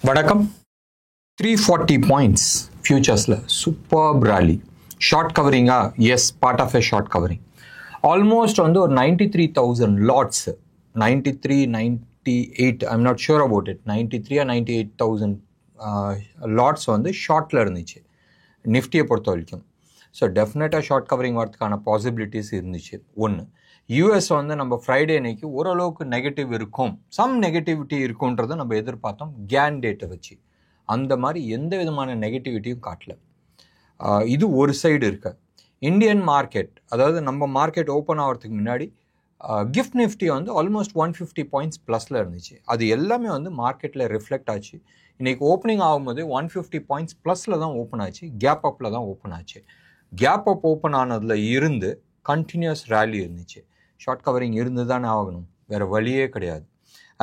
வணக்கம். 340 பாயிண்ட்ஸ் ஃபியூச்சர்ஸில் superb rally. Short கவரிங்கா? Yes, part of a short covering. Almost வந்து ஒரு 93,000 lots, 93, 98, I'm not sure about it, 93 or 98,000 lots வந்து ஷார்ட்டில் இருந்துச்சு நிஃப்டியை பொறுத்த வரைக்கும். ஸோ டெஃபினட்டாக ஷார்ட் கவரிங் வரதுக்கான பாசிபிலிட்டிஸ் இருந்துச்சு. ஒன்று, யூஎஸ் வந்து நம்ம ஃப்ரைடே அன்னைக்கு ஓரளவுக்கு நெகட்டிவ் இருக்கும், சம் நெகட்டிவிட்டி இருக்குன்றதை நம்ம எதிர்பார்த்தோம் கேன் டேட்டை வச்சு. அந்த மாதிரி எந்த விதமான நெகட்டிவிட்டியும் காட்டல. இது ஒரு சைடு இருக்கு. இந்தியன் மார்க்கெட், அதாவது நம்ம மார்க்கெட் ஓப்பன் ஆகிறதுக்கு முன்னாடி கிஃப்ட் நிஃப்டி வந்து ஆல்மோஸ்ட் 150 பாயிண்ட்ஸ் ப்ளஸில் இருந்துச்சு. அது எல்லாமே வந்து மார்க்கெட்டில் ரிஃப்ளெக்ட் ஆச்சு. இன்றைக்கி ஓப்பனிங் ஆகும்போது 150 பாயிண்ட்ஸ் ப்ளஸில் தான் ஓப்பன் ஆச்சு, கேப் அப்பில் தான் ஓப்பன் ஆச்சு. கேப் அப் ஓப்பன் ஆனதில் இருந்து கண்டினியூஸ் ரேலி இருந்துச்சு. ஷார்ட் கவரிங் இருந்து தானே ஆகணும், வேறு வழியே கிடையாது.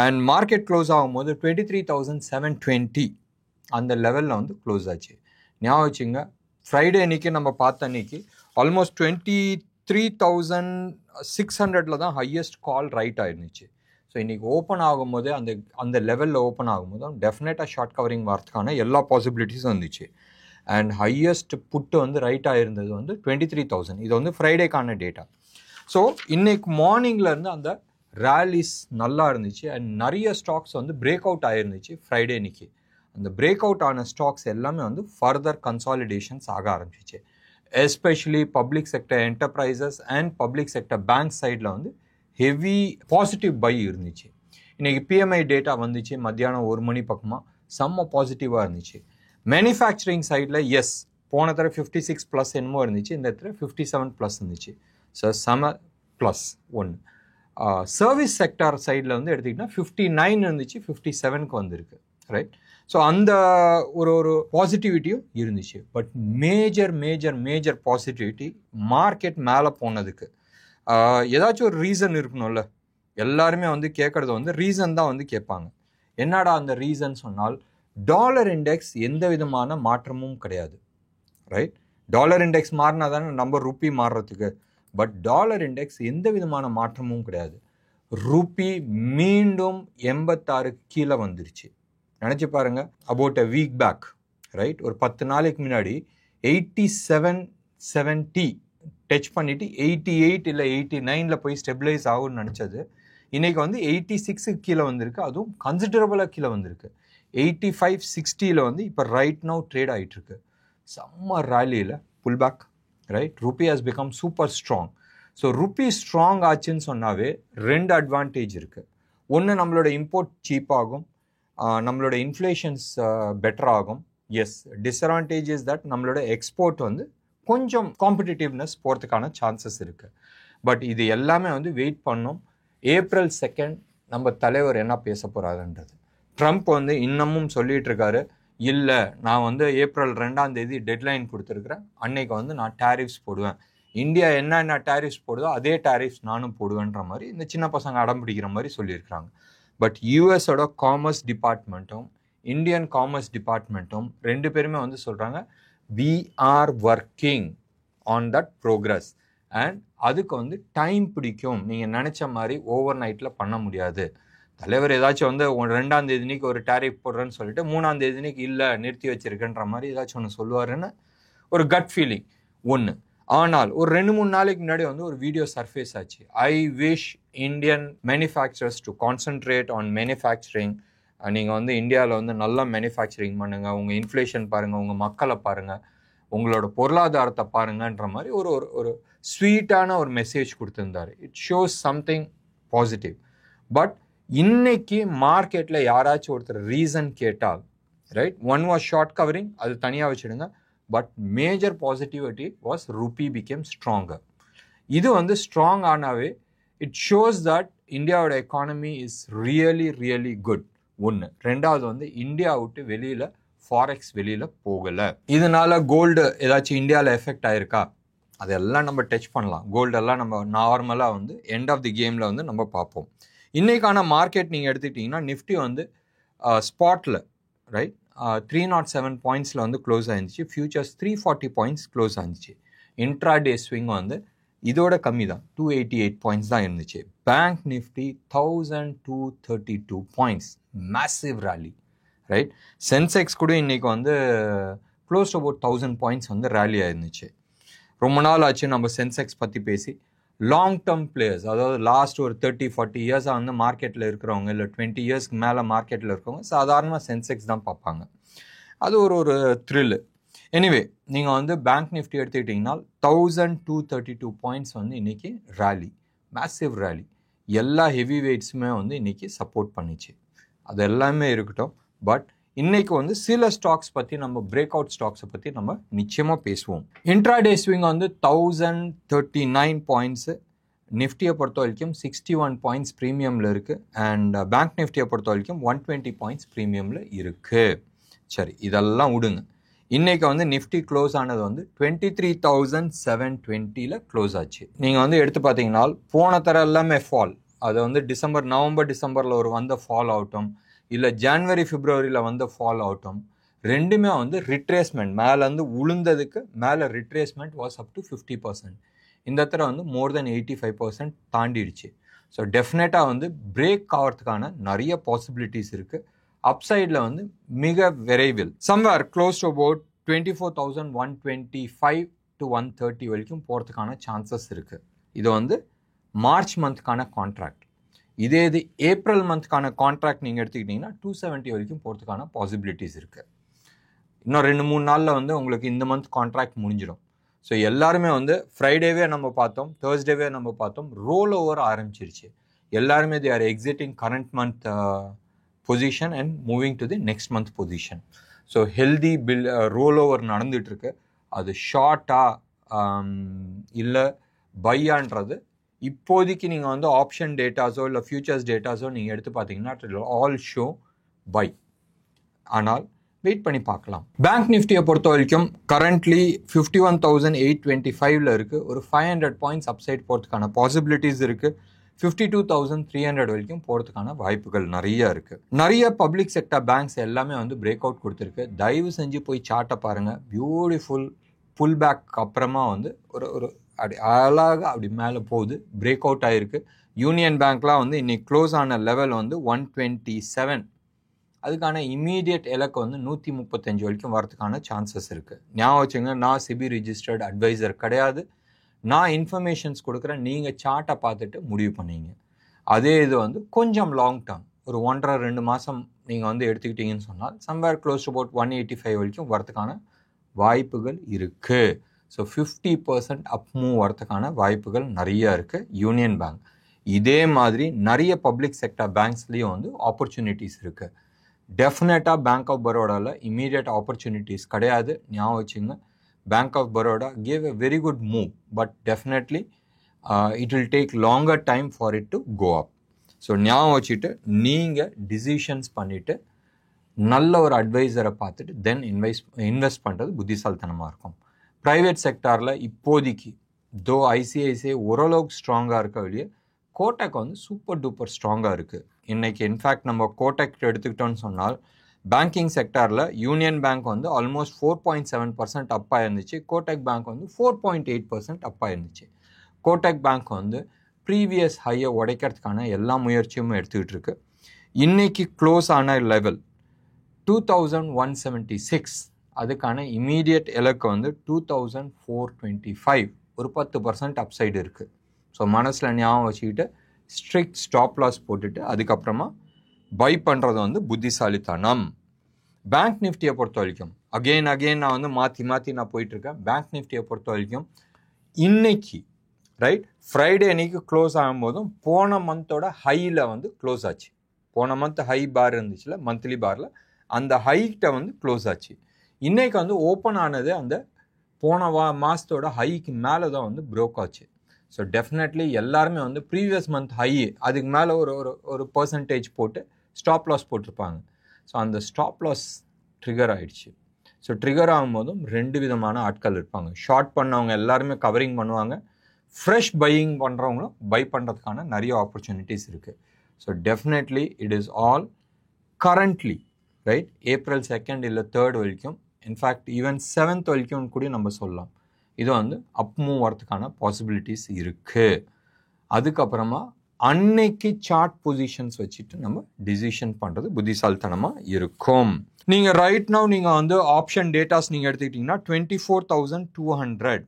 அண்ட் மார்க்கெட் க்ளோஸ் ஆகும்போது 23,720 அந்த லெவலில் வந்து க்ளோஸ் ஆச்சு. ஞாபகம் வச்சுங்க, ஃப்ரைடே அன்றைக்கி நம்ம பார்த்த அன்றைக்கி ஆல்மோஸ்ட் 23,600 தான் ஹையஸ்ட் கால் ரைட் ஆயிருந்துச்சு. ஸோ இன்றைக்கி ஓப்பன் ஆகும்போது அந்த லெவலில் ஓப்பன் ஆகும்போது டெஃபினட்டாக ஷார்ட் கவரிங் வரதுக்கான எல்லா பாசிபிலிட்டிஸும் இருந்துச்சு. அண்ட் ஹையஸ்ட் புட்டு வந்து ரைட் ஆகிருந்தது வந்து 23,000. இது வந்து ஃப்ரைடேக்கான டேட்டா. ஸோ இன்னைக்கு மார்னிங்லேருந்து அந்த ரேலிஸ் நல்லா இருந்துச்சு. அண்ட் நிறைய ஸ்டாக்ஸ் வந்து பிரேக் அவுட் ஆகிருந்துச்சு ஃப்ரைடே அன்னைக்கு. அந்த பிரேக் அவுட் ஆன ஸ்டாக்ஸ் எல்லாமே வந்து ஃபர்தர் கன்சாலிடேஷன்ஸ் ஆக ஆரம்பிச்சிச்சு. Especially public sector enterprises and public sector bank சைடில் வந்து ஹெவி பாசிட்டிவ் பை இருந்துச்சு. இன்றைக்கி பிஎம்ஐ டேட்டா வந்துச்சு மத்தியானம் 1 மணி பக்கமாக, செம்ம பாசிட்டிவாக இருந்துச்சு. மேனுஃபேக்சரிங் சைடில் எஸ், போன தடவை 56 ப்ளஸ் என்னமோ இருந்துச்சு, இந்த இடத்துல 57 ப்ளஸ் இருந்துச்சு. ஸோ செம ப்ளஸ் ஒன்று. சர்வீஸ் செக்டார் சைடில் வந்து எடுத்திங்கன்னா 59 இருந்துச்சு, 57க்கு வந்திருக்கு, ரைட். ஸோ அந்த ஒரு பாசிட்டிவிட்டியும் இருந்துச்சு. பட் மேஜர் பாசிட்டிவிட்டி மார்க்கெட் மேலே போனதுக்கு ஏதாச்சும் ஒரு ரீசன் இருக்கணும்ல. எல்லாருமே வந்து கேட்குறது வந்து ரீசன் தான் வந்து கேட்பாங்க. என்னடா அந்த ரீசன் சொன்னால், டாலர் இண்டெக்ஸ் எந்த விதமான மாற்றமும் கிடையாது, ரைட். டாலர் இண்டெக்ஸ் மாறினா தானே நம்ம ருப்பி மாறுறதுக்கு. பட் டாலர் இண்டெக்ஸ் எந்த விதமான மாற்றமும் கிடையாது. ருப்பி மீண்டும் 86 கீழே வந்துருச்சு. நினச்சி பாருங்க, about a week back, right, ஒரு 10 நாளைக்கு முன்னாடி 87.70 டச் பண்ணிட்டு 88 இல்லை 89 போய் ஸ்டெபிளைஸ் ஆகும்னு நினச்சது இன்னைக்கு வந்து 86 கீழே வந்திருக்கு. அதுவும் கன்சிடரபிளாக கீழே வந்திருக்கு. 85-60 வந்து இப்போ ரைட் நவ் ட்ரேட் ஆகிட்டு இருக்கு. செம்ம ரேலியில் pull back, right. Rupee has become super strong. So rupee strong ஆச்சுன்னு சொன்னாவே 2 அட்வான்டேஜ் இருக்குது. ஒன்று, நம்மளோட இம்போர்ட் சீப்பாகும், நம்மளோட இன்ஃப்ளேஷன்ஸ் பெட்டர் ஆகும். எஸ், டிஸ்அட்வான்டேஜ் இஸ் தட் நம்மளோட எக்ஸ்போர்ட் வந்து கொஞ்சம் காம்படிட்டிவ்னஸ் போகிறதுக்கான சான்சஸ் இருக்குது. பட் இது எல்லாமே வந்து வெயிட் பண்ணோம். April 2 நம்ம தலைவர் என்ன பேச போகிறாருன்றது. ட்ரம்ப் வந்து இன்னமும் சொல்லிட்டு இருக்காரு, இல்லை நான் வந்து April 2 டெட்லைன் கொடுத்துருக்குறேன், அன்னைக்கு வந்து நான் டேரிஃப்ஸ் போடுவேன், இந்தியா என்ன டேரிஃப்ஸ் போடுதோ அதே டேரிஃப்ஸ் நானும் போடுவேன்ற மாதிரி இந்த சின்ன பசங்க அடம் பிடிக்கிற மாதிரி சொல்லியிருக்கிறாங்க. பட் யூஎஸோட காமர்ஸ் டிபார்ட்மெண்ட்டும் இந்தியன் காமர்ஸ் டிபார்ட்மெண்ட்டும் 2 பேருமே வந்து சொல்கிறாங்க, we are working on that progress and அதுக்கு வந்து டைம் பிடிக்கும், நீங்கள் நினச்ச மாதிரி ஓவர் நைட்டில் பண்ண முடியாது. தலைவர் ஏதாச்சும் வந்து 2 ஒரு டேரிஃப் போடுறேன்னு சொல்லிட்டு 3 இல்லை நிறுத்தி வச்சிருக்கேன்ற மாதிரி ஏதாச்சும் ஒன்று சொல்லுவாருன்னு ஒரு கட் ஃபீலிங் ஒன்று. ஆனால் ஒரு 2-3 நாளைக்கு முன்னாடி வந்து ஒரு வீடியோ சர்ஃபேஸ் ஆச்சு. I wish Indian manufacturers to concentrate on manufacturing. நீங்கள் வந்து இந்தியாவில் வந்து நல்லா மேனுஃபேக்சரிங் பண்ணுங்கள், உங்கள் இன்ஃப்ளேஷன் பாருங்கள், உங்கள் மக்களை பாருங்கள், உங்களோட பொருளாதாரத்தை பாருங்கன்ற மாதிரி ஒரு ஸ்வீட்டான ஒரு மெசேஜ் கொடுத்துருந்தாரு. It shows something positive. But இன்னைக்கு மார்க்கெட்டில் யாராச்சும் ஒருத்தர் ரீசன் கேட்டால், right, one was short covering, அது தனியாக வச்சுடுங்க. But major positivity was rupee became stronger. இது வந்து ஸ்ட்ராங் ஆனாவே இட் ஷோஸ் தட் இந்தியாவோட எக்கானமி இஸ் ரியலி குட். ஒன்று. 2வது வந்து இந்தியா விட்டு வெளியில் ஃபாரெக்ஸ் வெளியில் போகலை. இதனால கோல்டு ஏதாச்சும் இந்தியாவில் எஃபெக்ட் ஆயிருக்கா, அதெல்லாம் நம்ம டச் பண்ணலாம். கோல்டெல்லாம் நம்ம நார்மலாக வந்து எண்ட் ஆஃப் தி கேமில் வந்து நம்ம பார்ப்போம். இன்றைக்கான மார்க்கெட் நீங்கள் எடுத்துக்கிட்டிங்கன்னா நிஃப்டி வந்து ஸ்பாட்டில், ரைட், 307 பாயிண்ட்ஸில் வந்து க்ளோஸ் ஆயிருந்துச்சு. ஃபியூச்சர்ஸ் 340 பாயிண்ட்ஸ் க்ளோஸ் ஆயிருந்துச்சு. இன்ட்ராடே ஸ்விங் வந்து இதோட கம்மி தான், 288 பாயிண்ட்ஸ் தான் இருந்துச்சு. Bank Nifty 1232 points, massive rally. Right. Sensex கூட இன்றைக்கி வந்து க்ளோஸ் டு அபவுட் 1000 பாயிண்ட்ஸ் வந்து ரேலி ஆயிருந்துச்சு. ரொம்ப நாள் ஆச்சு நம்ம சென்செக்ஸ் பற்றி பேசி. லாங் டேர்ம் பிளேயர்ஸ், அதாவது லாஸ்ட் ஒரு 30-40 இயர்ஸாக வந்து மார்க்கெட்டில் இருக்கிறவங்க, இல்லை 20 இயர்ஸ்க்கு மேலே மார்க்கெட்டில் இருக்கிறவங்க சாதாரணமாக சென்செக்ஸ் தான் பார்ப்பாங்க. அது ஒரு த்ரில்லு. எனிவே, நீங்கள் வந்து பேங்க் நிஃப்டி எடுத்துக்கிட்டிங்கன்னா 1232 பாயிண்ட்ஸ் வந்து இன்றைக்கி ரேலி, மேசிவ் ரேலி. எல்லா ஹெவி வெயிட்ஸுமே வந்து இன்றைக்கி சப்போர்ட் பண்ணிச்சு. அது எல்லாமே இருக்கட்டும். பட் இன்னைக்கு வந்து சில ஸ்டாக்ஸ் பற்றி, நம்ம பிரேக் அவுட் ஸ்டாக்ஸை பற்றி நம்ம நிச்சயமாக பேசுவோம். இன்ட்ராடே ஸ்விங் வந்து 1039 பாயிண்ட்ஸு. நிஃப்டியை பொறுத்த வரைக்கும் 61 பாயிண்ட்ஸ் ப்ரீமியமில் இருக்குது. அண்ட் பேங்க் நிஃப்டியை பொறுத்த வரைக்கும் 120 பாயிண்ட்ஸ் ப்ரீமியமில் இருக்குது. சரி, இதெல்லாம் விடுங்க. இன்றைக்கி வந்து நிஃப்டி க்ளோஸ் ஆனது வந்து 23,720 க்ளோஸ் ஆச்சு. நீங்கள் வந்து எடுத்து பார்த்தீங்கன்னா போன தர எல்லாமே ஃபால். அது வந்து நவம்பர் டிசம்பரில் ஒரு வந்த ஃபால் ஆகட்டும், இல்லை ஜான்வரி பிப்ரவரியில் வந்த ஃபால் ஆகட்டும், ரெண்டுமே வந்து ரிட்ரேஸ்மெண்ட். மேலேருந்து உளுந்ததுக்கு மேலே ரிட்ரேஸ்மெண்ட் வாஸ் அப் டு 50%. இந்த இடத்துல வந்து மோர் தென் 85% தாண்டிடுச்சு. ஸோ டெஃபினட்டாக வந்து பிரேக் ஆகிறதுக்கான நிறைய பாசிபிலிட்டிஸ் இருக்குது. அப்சைடில் வந்து மிக விரைவில் somewhere close to about 24,125 to 130 வரைக்கும் போகிறதுக்கான சான்சஸ் இருக்குது. இது வந்து மார்ச் மந்த்க்கான கான்ட்ராக்ட். இதே இது ஏப்ரல் மந்த்க்கான கான்ட்ராக்ட் நீங்கள் எடுத்துக்கிட்டிங்கன்னா 270 வரைக்கும் போகிறதுக்கான பாசிபிலிட்டிஸ் இருக்குது. இன்னும் 2-3 நாளில் வந்து உங்களுக்கு இந்த மந்த் கான்ட்ராக்ட் முடிஞ்சிடும். ஸோ எல்லாருமே வந்து ஃப்ரைடேவே நம்ம பார்த்தோம், தேர்ஸ்டேவே நம்ம பார்த்தோம், ரோல் ஓவர் ஆரம்பிச்சிருச்சு. எல்லாருமே they are exiting current month position and moving to the next month position. So healthy role over நடந்துகிட்ருக்கு. அது ஷார்ட்டாக இல்லை பையான்றது இப்போதைக்கு நீங்கள் வந்து ஆப்ஷன் டேட்டாஸோ இல்லை ஃபியூச்சர்ஸ் டேட்டாஸோ நீங்கள் எடுத்து பார்த்தீங்கன்னா it will all show buy. ஆனால் வெயிட் பண்ணி பார்க்கலாம். பேங்க் நிஃப்டியை பொறுத்த வரைக்கும் கரண்ட்லி 51,825 இருக்குது. ஒரு 500 பாயிண்ட்ஸ் அப்சைட் போகிறதுக்கான பாசிபிலிட்டிஸ் இருக்குது. 52,300 வரைக்கும் போகிறதுக்கான வாய்ப்புகள் நிறைய இருக்குது. நிறைய பப்ளிக் செக்டர் பேங்க்ஸ் எல்லாமே வந்து பிரேக் அவுட் கொடுத்துருக்கு. தயவு செஞ்சு போய் சார்ட்டை பாருங்கள். பியூட்டிஃபுல் புல் பேக் அப்புறமா வந்து ஒரு அப்படி அழகாக அப்படி மேலே போகுது, பிரேக் அவுட் ஆகிருக்கு. யூனியன் பேங்க்லாம் வந்து இன்னைக்கு க்ளோஸ் ஆன லெவல் வந்து 127. அதுக்கான இமீடியட் இலக்கு வந்து 135 வரைக்கும் வரதுக்கான சான்சஸ் இருக்குது. ஞாபகம் வச்சுங்க, நான் சிபி ரிஜிஸ்டர்ட் அட்வைசர் கிடையாது. நான் இன்ஃபர்மேஷன்ஸ் கொடுக்குறேன், நீங்கள் சார்ட்டை பார்த்துட்டு முடிவு பண்ணீங்க. அதே இது வந்து கொஞ்சம் லாங் டேர்ம், ஒரு 1.5-2 மாதம் நீங்கள் வந்து எடுத்துக்கிட்டீங்கன்னு சொன்னால் சம்வேர் க்ளோஸ் டு அபவுட் 185 வரைக்கும் வரதுக்கான வாய்ப்புகள் இருக்குது. ஸோ 50% அப் மூவ் வரதுக்கான வாய்ப்புகள் நிறையா இருக்குது யூனியன் பேங்க். இதே மாதிரி நிறைய பப்ளிக் செக்டர் பேங்க்ஸ்லேயும் வந்து ஆப்பர்ச்சுனிட்டிஸ் இருக்குது. டெஃபினட்டாக பேங்க் ஆஃப் பரோடாவில் இமீடியட் ஆப்பர்ச்சுனிட்டிஸ் கிடையாது. ஞாபகம் வச்சுங்க, bank of Baroda gave a very good move, but definitely it will take longer time for it to go up. So ஞாபகம் வச்சுட்டு நீங்கள் டிசிஷன்ஸ் பண்ணிவிட்டு நல்ல ஒரு அட்வைசரை பார்த்துட்டு தென் இன்வெஸ்ட் பண்ணுறது புத்திசாலித்தனமாக இருக்கும். ப்ரைவேட் செக்டாரில் இப்போதைக்கு தோ ஐசிஐசிஐ ஓரளவுக்கு ஸ்ட்ராங்காக இருக்க வெளியே கோட்டக் வந்து சூப்பர் டூப்பர் ஸ்ட்ராங்காக இருக்குது. இன்றைக்கி இன்ஃபேக்ட் நம்ம கோட்டக் எடுத்துக்கிட்டோன்னு சொன்னால் பேங்கிங் செக்டாரில் யூனியன் பேங்க் வந்து ஆல்மோஸ்ட் 4.7% அப்பாக இருந்துச்சு. கோட்டக் பேங்க் வந்து 4.8% அப்பாக இருந்துச்சு. கோட்டக் பேங்க் வந்து ப்ரீவியஸ் ஹையை உடைக்கிறதுக்கான எல்லா முயற்சியும் எடுத்துக்கிட்டு இருக்கு. இன்றைக்கி க்ளோஸ் ஆன லெவல் 2176. அதுக்கான இமீடியட் இலக்கு வந்து 2425. ஒரு 10% அப்சைடு இருக்குது. ஸோ மனசில் ஞாபகம் வச்சுக்கிட்டு ஸ்ட்ரிக்ட் ஸ்டாப் லாஸ் போட்டுட்டு அதுக்கப்புறமா பை பண்ணுறது வந்து புத்திசாலித்தனம். பேங்க் நிஃப்டியை பொறுத்த வரைக்கும் அகெயின் நான் வந்து மாற்றி நான் போயிட்டுருக்கேன். பேங்க் நிஃப்டியை பொறுத்த வரைக்கும் இன்னைக்கு ரைட் ஃப்ரைடே அன்னைக்கு க்ளோஸ் ஆகும்போதும் போன மந்தோட ஹையில் வந்து க்ளோஸ் ஆச்சு. போன மந்த் ஹை பார் இருந்துச்சுல, மந்த்லி பாரில் அந்த ஹைக்கிட்ட வந்து க்ளோஸ் ஆச்சு. இன்றைக்கி வந்து ஓப்பன் ஆனது அந்த போன மாதத்தோட ஹைக்கு மேலே தான் வந்து ப்ரோக் ஆச்சு. ஸோ டெஃபினெட்லி எல்லாருமே வந்து ப்ரீவியஸ் மந்த் ஹை அதுக்கு மேலே ஒரு பர்சன்டேஜ் போட்டு ஸ்டாப் லாஸ் போட்டிருப்பாங்க. ஸோ அந்த ஸ்டாப் லாஸ் ட்ரிகர் ஆகிடுச்சு. ஸோ ட்ரிகர் ஆகும்போதும் 2 விதமான ஆட்கள் இருப்பாங்க. ஷார்ட் பண்ணவங்க எல்லாருமே கவரிங் பண்ணுவாங்க. ஃப்ரெஷ் பையிங் பண்ணுறவங்களும் பை பண்ணுறதுக்கான நிறைய ஆப்பர்ச்சுனிட்டிஸ் இருக்குது. So definitely it is all currently right April 2nd இல்லை 3rd வரைக்கும், இன்ஃபேக்ட் ஈவன் 7th வரைக்கும் கூட நம்ம சொல்லலாம். இது வந்து அப் மூவ் வரதுக்கான பாசிபிலிட்டிஸ் இருக்குது. அதுக்கப்புறமா அன்னைக்கு சார்ட் பொசிஷன்ஸ் வச்சுட்டு நம்ம டிசிஷன் பண்ணுறது புத்திசாலித்தனமாக இருக்கும். நீங்கள் ரைட் நவ் நீங்கள் வந்து ஆப்ஷன் டேட்டாஸ் நீங்கள் எடுத்துக்கிட்டிங்கன்னா 24,200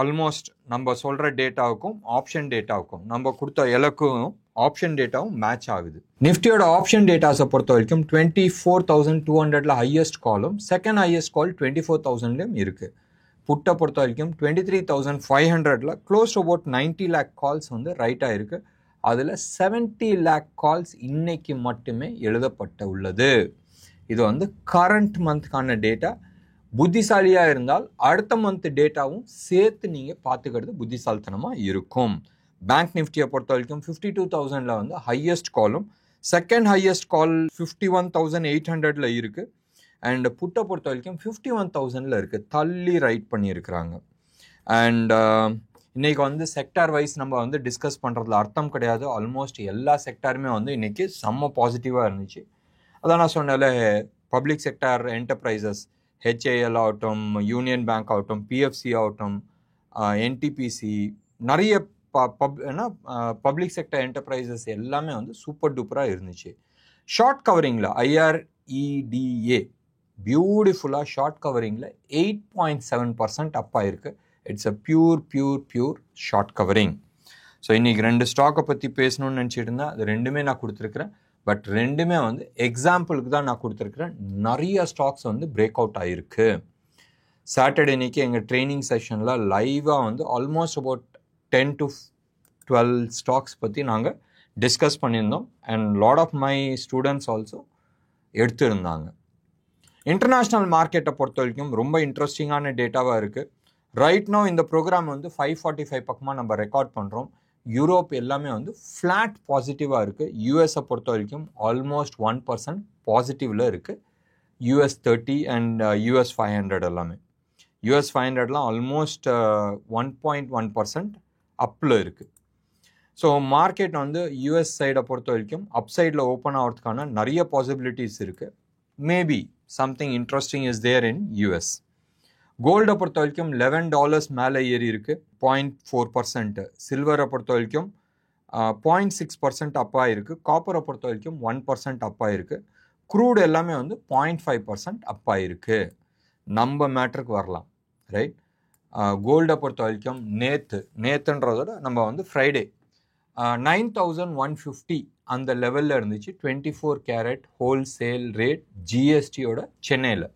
ஆல்மோஸ்ட் நம்ம சொல்கிற டேட்டாவுக்கும் ஆப்ஷன் டேட்டாவுக்கும் நம்ம கொடுத்த இலக்கும் ஆப்ஷன் டேட்டாவும் மேட்ச் ஆகுது. நிஃப்டியோட ஆப்ஷன் டேட்டாஸை பொறுத்த வரைக்கும் 24,200 ஹையஸ்ட் காலும், செகண்ட் ஹையஸ்ட் கால் 24,000லையும் இருக்குது. புட்டை பொறுத்த வரைக்கும் 23,500 க்ளோஸ் அபவுட் 90 lakh கால்ஸ் வந்து ரைட்டாக இருக்குது. அதில் 70 lakh கால்ஸ் இன்னைக்கு மட்டுமே எழுதப்பட்ட உள்ளது. இது வந்து கரண்ட் மந்த்க்கான டேட்டா. புத்திசாலியாக இருந்தால் அடுத்த மந்த் டேட்டாவும் சேர்த்து நீங்கள் பார்த்துக்கிறது புத்திசாலித்தனமாக இருக்கும். பேங்க் நிஃப்டியை பொறுத்த வரைக்கும் 52,000 வந்து ஹையஸ்ட் காலும், செகண்ட் ஹையஸ்ட் கால் 51,800 இருக்குது. அண்ட் புட்டை பொறுத்த வரைக்கும் 51,000 இருக்குது. தள்ளி ரைட் பண்ணியிருக்கிறாங்க. அண்ட் இன்றைக்கி வந்து செக்டார் வைஸ் நம்ம வந்து டிஸ்கஸ் பண்ணுறதுல அர்த்தம் கிடையாது. ஆல்மோஸ்ட் எல்லா செக்டாருமே வந்து இன்றைக்கி செம்ம பாசிட்டிவாக இருந்துச்சு. அதான் நான் சொன்னால பப்ளிக் செக்டார் என்டர்பிரைசஸ், ஹெச்ஏஎல் ஆகட்டும், யூனியன் பேங்க் ஆகட்டும், பிஎஃப்சி ஆகட்டும், என்டிபிசி, நிறைய பப்ளிக் செக்டர் என்டர்பிரைசஸ் எல்லாமே வந்து சூப்பர் டூப்பராக இருந்துச்சு. ஷார்ட் கவரிங்கில் ஐஆர்இடிஏ பியூட்டிஃபுல்லாக ஷார்ட் கவரிங்கில் 8.7% அப் ஆயிருக்கு. It's a pure short covering. So இன்றைக்கி 2 ஸ்டாக்கை பற்றி பேசணும்னு நினச்சிட்டு இருந்தேன். அது ரெண்டுமே நான் கொடுத்துருக்குறேன். பட் ரெண்டுமே வந்து எக்ஸாம்பிளுக்கு தான் நான் கொடுத்துருக்குறேன். நிறைய ஸ்டாக்ஸ் வந்து பிரேக் அவுட் ஆகிருக்கு. சாட்டர்டே அன்னைக்கு எங்கள் ட்ரைனிங் செஷனில் லைவாக வந்து ஆல்மோஸ்ட் அபவுட் 10 to 12 ஸ்டாக்ஸ் பற்றி நாங்கள் டிஸ்கஸ் பண்ணியிருந்தோம். And lot of my students also எடுத்திருந்தாங்க. இன்டர்நேஷ்னல் மார்க்கெட்டை பொறுத்த வரைக்கும் ரொம்ப இன்ட்ரெஸ்டிங்கான டேட்டாவாக இருக்குது. ரைட் நோ இந்த ப்ரோக்ராம் வந்து 5:45 பக்கமாக நம்ம ரெக்கார்ட் பண்ணுறோம். யூரோப் எல்லாமே வந்து ஃப்ளாட் பாசிட்டிவாக இருக்குது. யூஎஸை பொறுத்த வரைக்கும் ஆல்மோஸ்ட் 1% பாசிட்டிவில் இருக்குது. US 30 அண்ட் US 500 எல்லாமே. US 500லாம் ஆல்மோஸ்ட் 1.1% அப்பில் இருக்குது. ஸோ மார்க்கெட் வந்து யூஎஸ் சைடை பொறுத்த வரைக்கும் அப் சைடில் ஓப்பன் ஆகிறதுக்கான நிறைய பாசிபிலிட்டிஸ் இருக்குது. Maybe something interesting is there in US. கோல்டை பொறுத்த வரைக்கும் $11 மேலே ஏறி இருக்குது, 0.4%. சில்வரை பொறுத்த வரைக்கும் 0.6% அப்பாக இருக்குது. காப்பரை பொறுத்த வரைக்கும் 1% அப்பாக இருக்குது. க்ரூட் எல்லாமே வந்து 0.5% அப்பாக இருக்குது. நம்ம மேட்ருக்கு வரலாம். ரைட், கோல்டை பொறுத்த வரைக்கும் நேற்றுன்றதோட நம்ம வந்து ஃப்ரைடே 9,150 அந்த லெவலில் இருந்துச்சு. 24 கேரட் ஹோல்சேல் ரேட் ஜிஎஸ்டியோட சென்னையில்.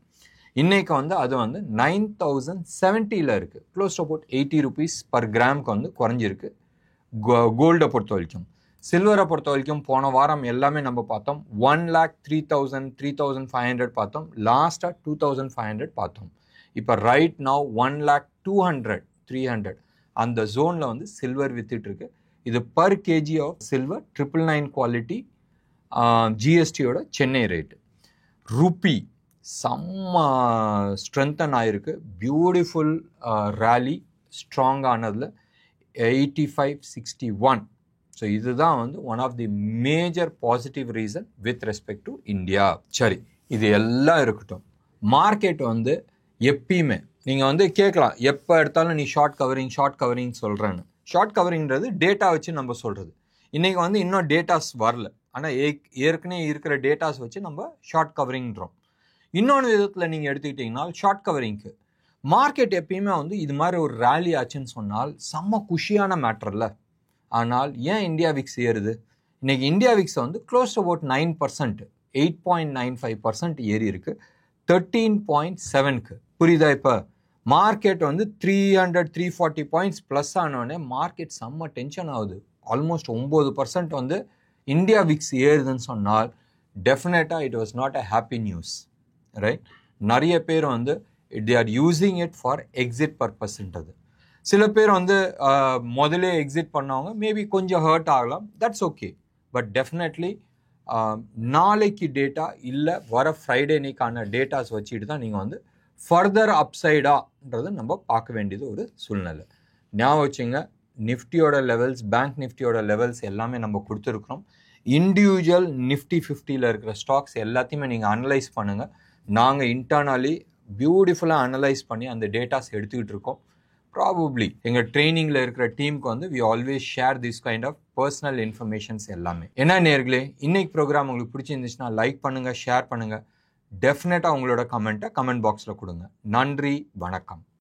இன்றைக்கு வந்து அது வந்து 9,070 இருக்குது. க்ளோஸ் அபவுட் 80 rupees பர் கிராமுக்கு வந்து குறைஞ்சிருக்கு கோல்டை பொறுத்த வரைக்கும். சில்வரை பொறுத்த வரைக்கும் போன வாரம் எல்லாமே நம்ம பார்த்தோம். 1,03,000 3,500 பார்த்தோம். லாஸ்ட்டாக 2,500 பார்த்தோம். இப்போ ரைட் நவ் 1,02,000 300 அந்த ஜோனில் வந்து சில்வர் வித்துட்ருக்கு. இது per kg of silver 999 quality ஜிஎஸ்டியோட சென்னை ரேட்டு. ருப்பி செம்ம ஸ்ட்ரென்தன் ஆகிருக்கு. பியூட்டிஃபுல் ரேலி ஸ்ட்ராங் ஆனதில் 85.61. ஸோ இதுதான் வந்து one of the major positive reason with respect to India. சரி, இது எல்லாம் இருக்கட்டும். மார்க்கெட் வந்து எப்பயுமே நீங்கள் வந்து கேட்கலாம், எப்போ எடுத்தாலும் நீ ஷார்ட் கவரிங் சொல்கிறேன்னு. ஷார்ட் கவரிங்கிறது டேட்டா வச்சு நம்ம சொல்கிறது. இன்றைக்கி வந்து இன்னும் டேட்டாஸ் வரல, ஆனால் ஏற்கனவே இருக்கிற டேட்டாஸ் வச்சு நம்ம ஷார்ட் கவரிங்கிறோம். இன்னொன்று விதத்தில் நீங்கள் எடுத்துக்கிட்டிங்கன்னா ஷார்ட் கவரிங்க்கு மார்க்கெட் எப்பயுமே வந்து இது மாதிரி ஒரு ரேலி ஆச்சுன்னு சொன்னால் செம்ம குஷியான மேட்டரில். ஆனால் ஏன் இந்தியா விக்ஸ் ஏறுது? இன்றைக்கி இந்தியா விக்ஸ் வந்து க்ளோஸ் அபவுட் 9%, 8.95% ஏறி இருக்குது 13.7க்கு. புரியுதா? இப்போ மார்க்கெட் வந்து 300-340 பாயிண்ட்ஸ் ப்ளஸ் ஆனோடனே மார்க்கெட் செம்ம டென்ஷன் ஆகுது. ஆல்மோஸ்ட் 9% வந்து இந்தியா விக்ஸ் ஏறுதுன்னு சொன்னால் டெஃபினட்டாக it was not a happy news. Right, நிறைய பேர் வந்து they are using it for exit பர்பஸ்ன்றது. சில பேர் வந்து முதலே எக்ஸிட் பண்ணவங்க மேபி கொஞ்சம் ஹர்ட் ஆகலாம், தட்ஸ் ஓகே. பட் டெஃபினெட்லி நாளைக்கு டேட்டா இல்லை வர ஃப்ரைடே அன்னைக்கான டேட்டாஸ் வச்சுட்டு தான் நீங்கள் வந்து ஃபர்தர் அப்சைடான்றது நம்ம பார்க்க வேண்டியது ஒரு சூழ்நிலை. ஞாபகம் வச்சுங்க, நிஃப்டியோட லெவல்ஸ், பேங்க் நிஃப்டியோட லெவல்ஸ் எல்லாமே நம்ம கொடுத்துருக்குறோம். இண்டிவிஜுவல் நிஃப்டி 50ல் இருக்கிற ஸ்டாக்ஸ் எல்லாத்தையுமே நீங்கள் அனலைஸ் பண்ணுங்கள். நாங்கள் இன்டர்னலி பியூட்டிஃபுல்லாக அனலைஸ் பண்ணி அந்த டேட்டாஸ் எடுத்துக்கிட்டு இருக்கோம். ப்ராபப்ளி எங்கள் ட்ரைனிங்கில் இருக்கிற டீமுக்கு வந்து we always share this kind of personal informations எல்லாமே. என்ன நேர்களே, இன்னைக்கு ப்ரோக்ராம் உங்களுக்கு பிடிச்சிருந்துச்சுன்னா லைக் பண்ணுங்கள், ஷேர் பண்ணுங்கள். டெஃபினட்டாக உங்களோட கமெண்ட் பாக்ஸில் கொடுங்க. நன்றி, வணக்கம்.